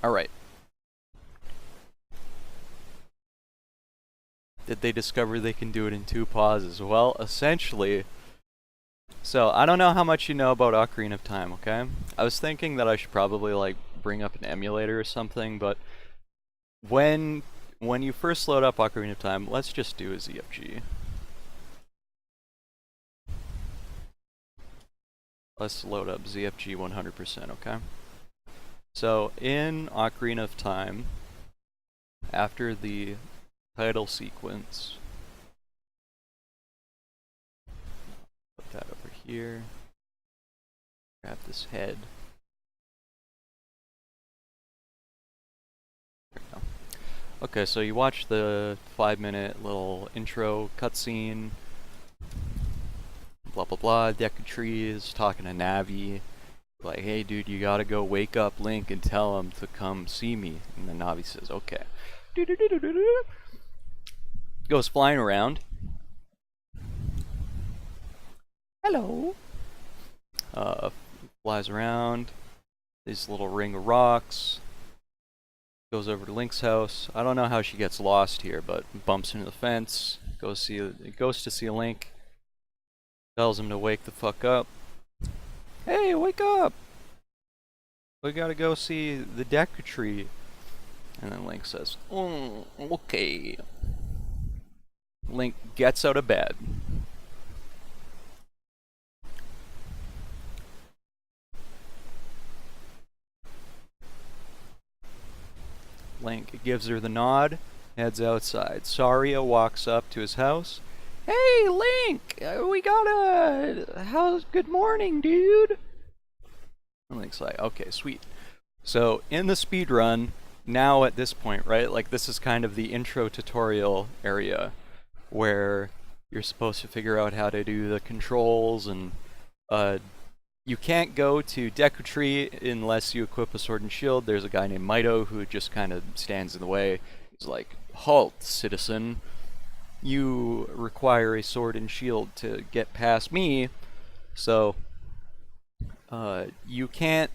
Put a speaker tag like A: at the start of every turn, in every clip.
A: Alright. Did they discover they can do it in 2 pauses? Well, essentially, so I don't know how much you know about Ocarina of Time, okay? I was thinking that I should probably like bring up an emulator or something, but when when you first load up Ocarina of Time, let's just do a ZFG. Let's load up ZFG 100%, okay? So in Ocarina of Time, after the title sequence, put that over here, grab this head. There we go. Okay, so you watch the 5-minute little intro cutscene, blah blah blah, Deku Tree is talking to Navi, like, hey dude, you gotta go wake up Link and tell him to come see me. And then Navi says, okay. Goes flying around. Hello. Flies around this little ring of rocks. Goes over to Link's house. I don't know how she gets lost here, but bumps into the fence. Goes to see Link. Tells him to wake the fuck up. Hey, wake up! We gotta go see the Deku Tree. And then Link says, okay. Link gets out of bed. Link gives her the nod, heads outside. Saria walks up to his house. Hey, Link! We got how's good morning, dude? And Link's like, okay, sweet. So, in the speed run, now at this point, right, like this is kind of the intro tutorial area where you're supposed to figure out how to do the controls, and you can't go to Deku Tree unless you equip a sword and shield. There's a guy named Mido who just kind of stands in the way. He's like, halt, citizen. You require a sword and shield to get past me, so you can't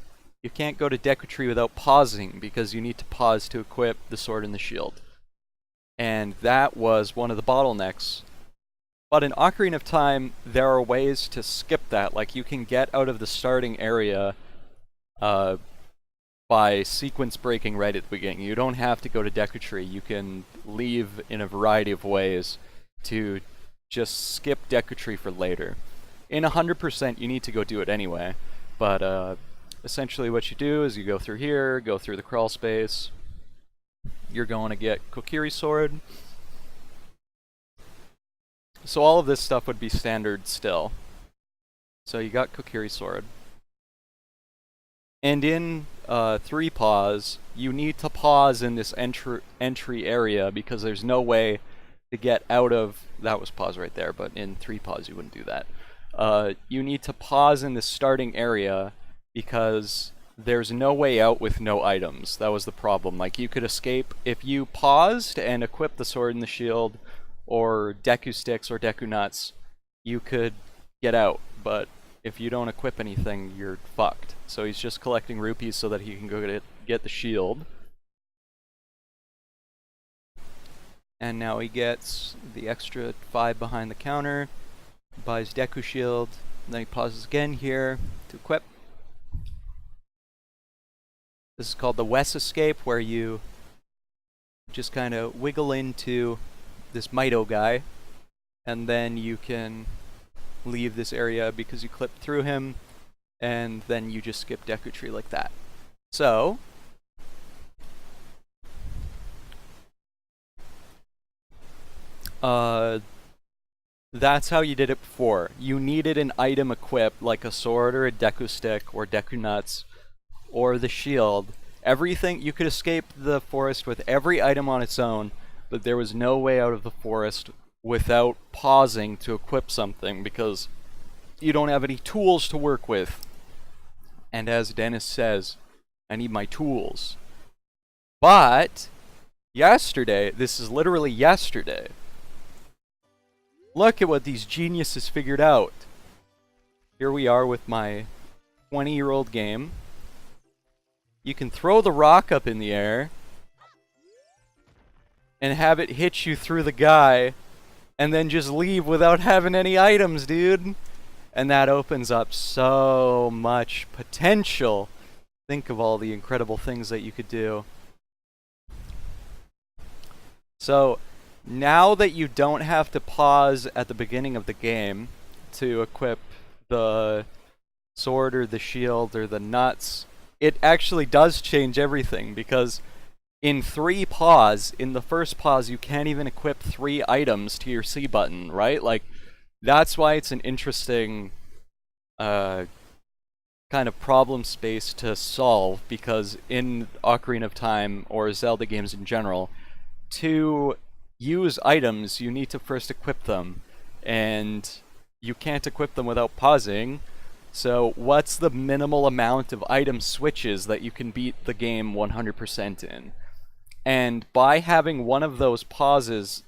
A: go to Deku Tree without pausing, because you need to pause to equip the sword and the shield. And that was one of the bottlenecks. But in Ocarina of Time, there are ways to skip that. Like, you can get out of the starting area by sequence breaking right at the beginning. You don't have to go to Deku Tree. You can leave in a variety of ways to just skip Deku Tree for later. In 100%, you need to go do it anyway. But essentially what you do is you go through here, go through the crawl space. You're going to get Kokiri Sword. So all of this stuff would be standard still. So you got Kokiri Sword. And in 3 pause, you need to pause in this entry area, because there's no way to get out of... That was pause right there, but in 3 pause you wouldn't do that. You need to pause in the starting area because there's no way out with no items. That was the problem. Like, you could escape if you paused and equipped the sword and the shield, or Deku Sticks or Deku Nuts, you could get out, but if you don't equip anything, you're fucked. So he's just collecting rupees so that he can go get the shield. And now he gets the extra 5 behind the counter, buys Deku Shield, and then he pauses again here to equip. This is called the West Escape, where you just kind of wiggle into this Mido guy, and then you can leave this area because you clipped through him, and then you just skip Deku Tree like that. So that's how you did it before. You needed an item equipped, like a sword or a Deku Stick or Deku Nuts or the shield. Everything, you could escape the forest with every item on its own, but there was no way out of the forest without pausing to equip something, because you don't have any tools to work with. And as Dennis says, I need my tools. But yesterday, this is literally yesterday, look at what these geniuses figured out. Here we are with my 20-year-old game. you can throw the rock up in the air and have it hit you through the guy and then just leave without having any items, dude. And that opens up so much potential. Think of all the incredible things that you could do. So, now that you don't have to pause at the beginning of the game to equip the sword or the shield or the nuts, it actually does change everything, because in the first pause, you can't even equip 3 items to your C button, right? Like, that's why it's an interesting kind of problem space to solve, because in Ocarina of Time, or Zelda games in general, to use items, you need to first equip them, and you can't equip them without pausing. So what's the minimal amount of item switches that you can beat the game 100% in? And by having one of those pauses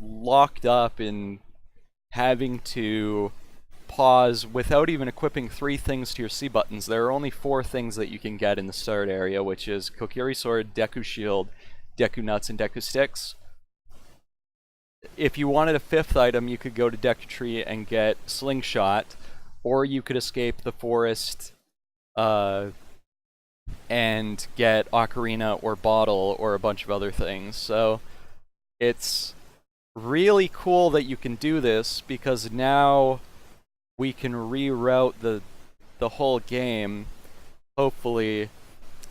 A: locked up in having to pause without even equipping 3 things to your C buttons, there are only 4 things that you can get in the start area, which is Kokiri Sword, Deku Shield, Deku Nuts, and Deku Sticks. If you wanted a 5th item, you could go to Deku Tree and get Slingshot, or you could escape the forest and get Ocarina or Bottle or a bunch of other things. So it's really cool that you can do this, because now we can reroute the whole game, hopefully,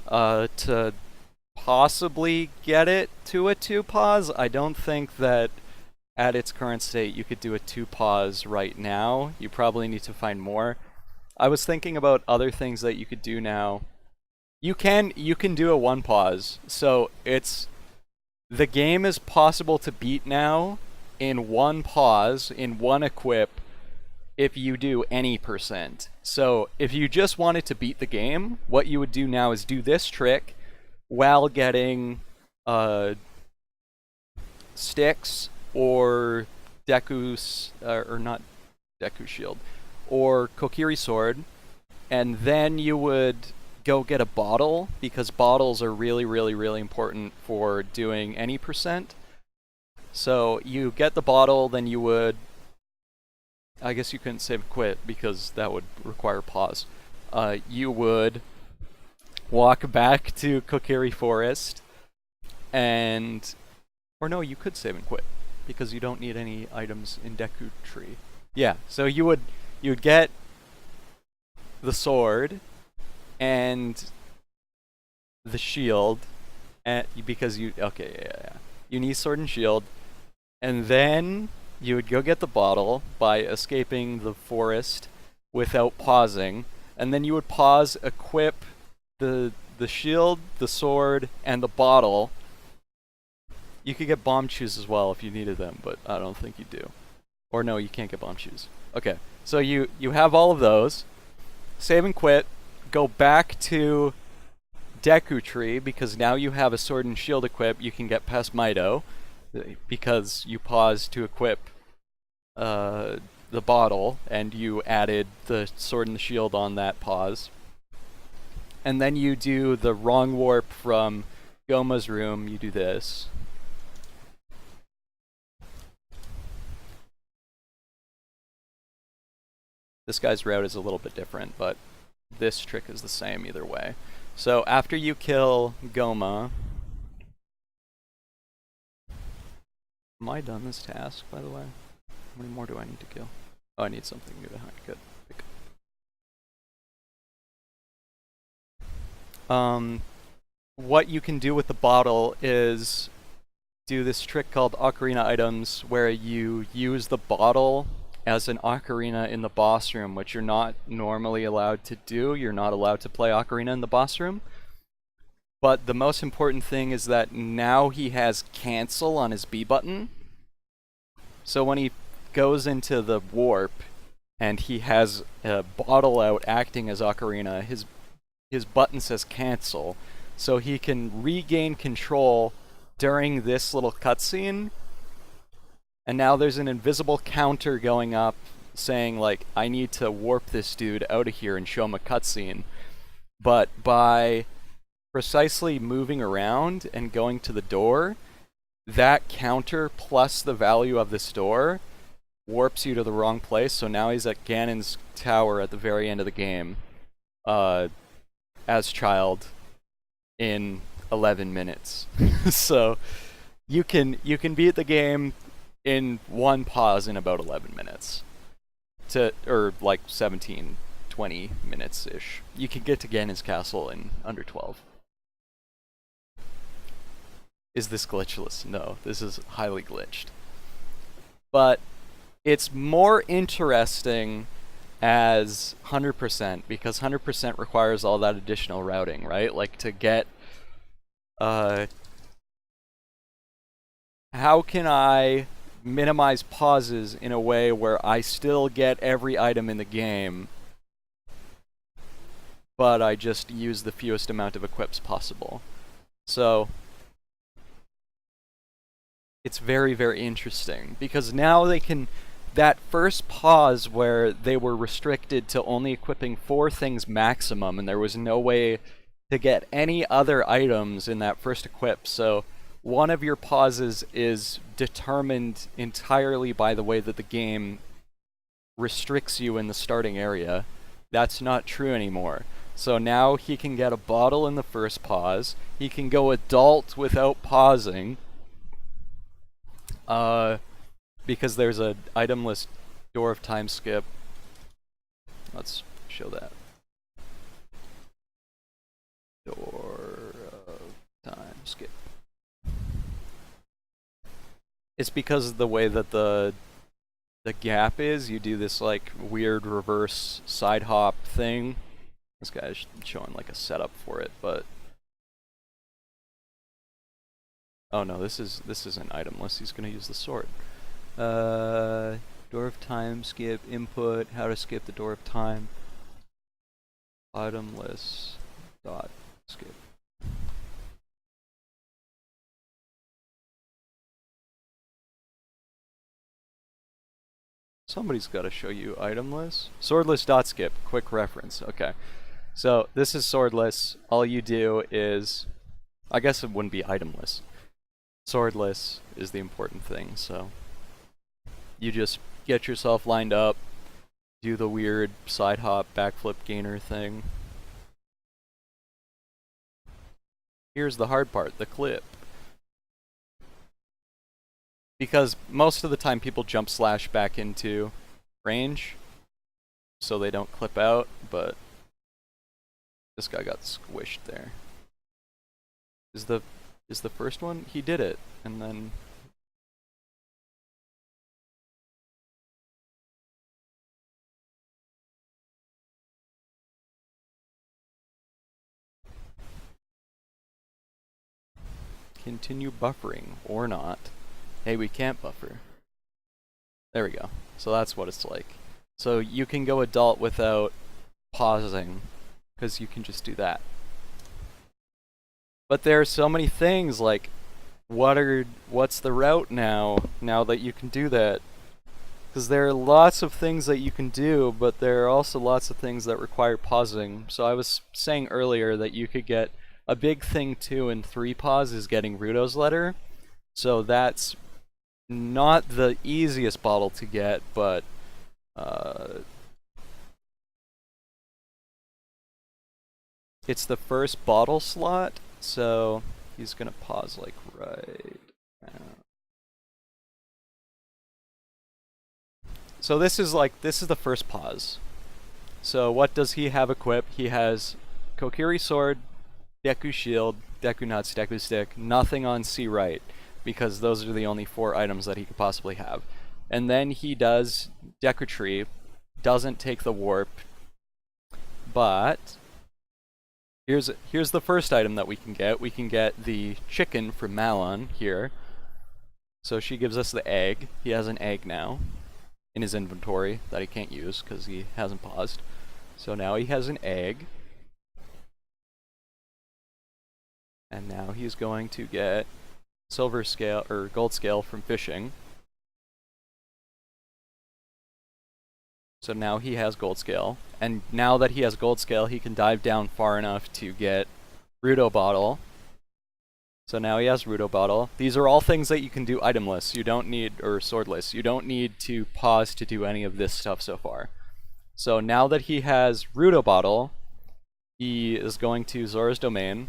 A: to possibly get it to a 2 pause. I don't think that at its current state you could do a 2 pause right now. You probably need to find more. I was thinking about other things that you could do now. You can do a 1 pause. So the game is possible to beat now in 1 pause, in 1 equip, if you do any %. So if you just wanted to beat the game, what you would do now is do this trick while getting sticks or Deku, or not Deku Shield, or Kokiri Sword, and then you would go get a bottle, because bottles are really, really, really important for doing any %. So you get the bottle, then you would, I guess you couldn't save quit because that would require pause. You would walk back to Kokiri Forest, and, or no, you could save and quit because you don't need any items in Deku Tree. Yeah, so you would get the sword and the shield, and because you need sword and shield, and then you would go get the bottle by escaping the forest without pausing, and then you would pause, equip the shield, the sword, and the bottle. You could get bomb shoes as well if you needed them, but I don't think you do. Or no, you can't get bomb shoes. Okay, so you have all of those. Save and quit. Go back to Deku Tree, because now you have a sword and shield equipped. You can get past Mido, because you paused to equip the bottle, and you added the sword and the shield on that pause. And then you do the wrong warp from Goma's room. You do this. This guy's route is a little bit different, but this trick is the same either way. So after you kill Goma... Am I done this task, by the way? How many more do I need to kill? Oh, I need something new behind. Good. What you can do with the bottle is do this trick called Ocarina Items, where you use the bottle as an ocarina in the boss room, which you're not normally allowed to do. You're not allowed to play ocarina in the boss room. But the most important thing is that now he has cancel on his B button. So when he goes into the warp and he has a bottle out acting as ocarina, his button says cancel. So he can regain control during this little cutscene. And now there's an invisible counter going up saying, like, I need to warp this dude out of here and show him a cutscene. But by precisely moving around and going to the door, that counter plus the value of this door warps you to the wrong place. So now he's at Ganon's tower at the very end of the game, as child in 11 minutes. So you can beat the game in one pause in about 11 minutes, or like 17, 20 minutes ish. You can get to Ganon's castle in under 12. Is this glitchless? No, this is highly glitched. But it's more interesting as 100% because 100% requires all that additional routing, right? Like to get how can I minimize pauses in a way where I still get every item in the game, but I just use the fewest amount of equips possible. So it's very, very interesting because now they can, that first pause where they were restricted to only equipping 4 things maximum and there was no way to get any other items in that first equip. So one of your pauses is determined entirely by the way that the game restricts you in the starting area. That's not true anymore. So now he can get a bottle in the first pause. He can go adult without pausing. Because there's an itemless Door of Time skip. Let's show that. Door of Time skip. It's because of the way that the gap is. You do this like weird reverse side hop thing. This guy's showing like a setup for it, but oh no, this isn't itemless. He's gonna use the sword. Door of Time skip input. How to skip the Door of Time. Itemless dot skip. Somebody's got to show you itemless. Swordless dot skip. Quick reference. Okay. So this is swordless. All you do is, I guess it wouldn't be itemless. Swordless is the important thing. So you just get yourself lined up, do the weird side hop backflip gainer thing. Here's the hard part, the clip. Because most of the time people jump slash back into range, so they don't clip out, but this guy got squished there. Is the first one? He did it, and then continue buffering or not. Hey, we can't buffer. There we go. So that's what it's like. So you can go adult without pausing, because you can just do that. But there are so many things like, what's the route now that you can do that? Because there are lots of things that you can do, but there are also lots of things that require pausing. So I was saying earlier that you could get a big thing 2 and 3 pause is getting Ruto's letter. So that's not the easiest bottle to get, but it's the first bottle slot, so he's gonna pause like right now. So this is the first pause. So what does he have equipped? He has Kokiri sword, Deku shield, Deku nuts, Deku stick, nothing on C right, because those are the only 4 items that he could possibly have. And then he does Deku Tree, doesn't take the warp, but here's the first item that we can get. We can get the chicken from Malon here. So she gives us the egg. He has an egg now in his inventory that he can't use because he hasn't paused. So now he has an egg. And now he's going to get silver scale or gold scale from fishing. So now he has gold scale, and now that he has gold scale, he can dive down far enough to get Rudo Bottle. So now he has Rudo Bottle. These are all things that you can do itemless. You don't need, or swordless. You don't need to pause to do any of this stuff so far. So now that he has Rudo Bottle, he is going to Zora's Domain.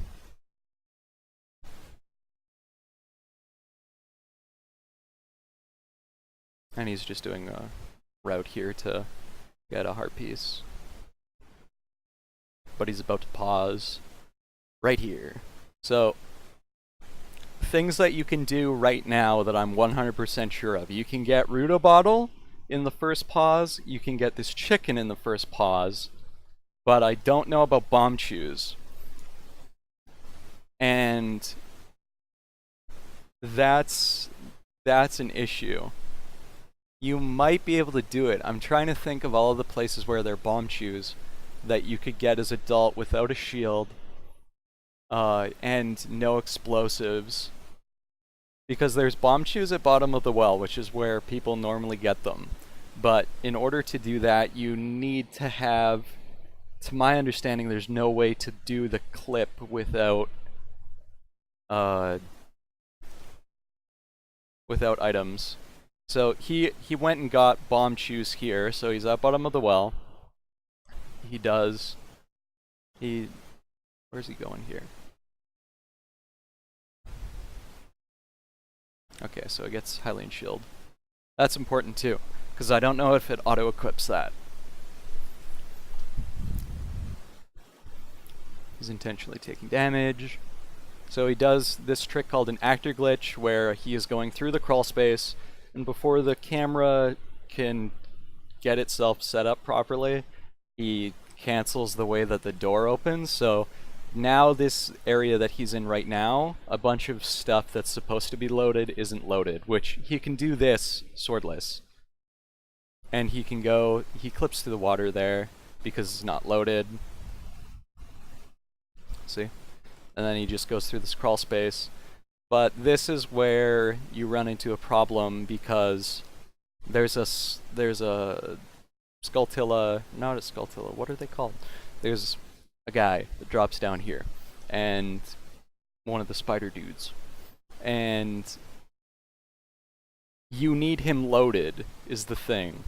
A: And he's just doing a route here to get a heart piece. But he's about to pause right here. So things that you can do right now that I'm 100% sure of. You can get Rudo Bottle in the first pause. You can get this chicken in the first pause. But I don't know about Bombchus. And that's an issue. You might be able to do it. I'm trying to think of all of the places where there are Bombchus that you could get as adult without a shield and no explosives. Because there's Bombchus at bottom of the well, which is where people normally get them. But in order to do that, you need to have, to my understanding, there's no way to do the clip without without items. So he went and got Bombchus here, so he's at bottom of the well. Where's he going here? Okay, so it gets Hylian Shield. That's important too, because I don't know if it auto-equips that. He's intentionally taking damage. So he does this trick called an actor glitch, where he is going through the crawl space, and before the camera can get itself set up properly, he cancels the way that the door opens. So now this area that he's in right now, a bunch of stuff that's supposed to be loaded isn't loaded, which he can do this swordless. And he can go, he clips through the water there because it's not loaded. See? And then he just goes through this crawl space. But this is where you run into a problem because there's a Skulltilla, not a Skulltilla, what are they called? There's a guy that drops down here, and one of the spider dudes. And you need him loaded, is the thing.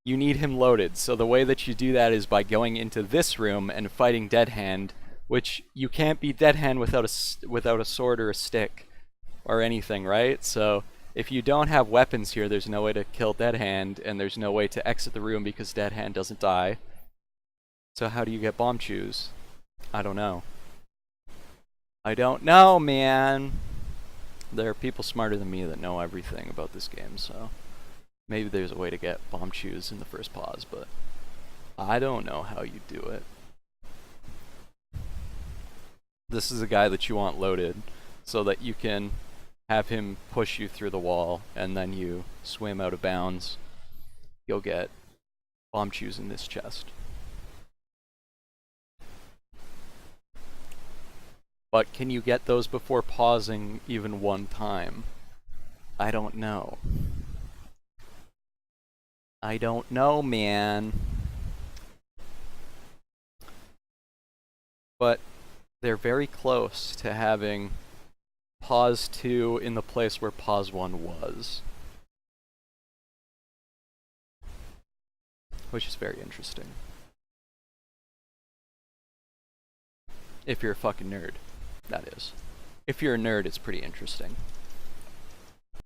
A: You need him loaded, so the way that you do that is by going into this room and fighting Dead Hand, which you can't beat Dead Hand without a sword or a stick or anything, right? So if you don't have weapons here, there's no way to kill Dead Hand, and there's no way to exit the room because Dead Hand doesn't die. So how do you get Bombchus? I don't know. I don't know, man! There are people smarter than me that know everything about this game, so maybe there's a way to get Bombchus in the first pause, but I don't know how you do it. This is a guy that you want loaded so that you can have him push you through the wall, and then you swim out of bounds. You'll get Bombchus in this chest. But can you get those before pausing even one time? I don't know. I don't know, man. But they're very close to having pause 2 in the place where pause 1 was. Which is very interesting. If you're a fucking nerd, that is. If you're a nerd, it's pretty interesting.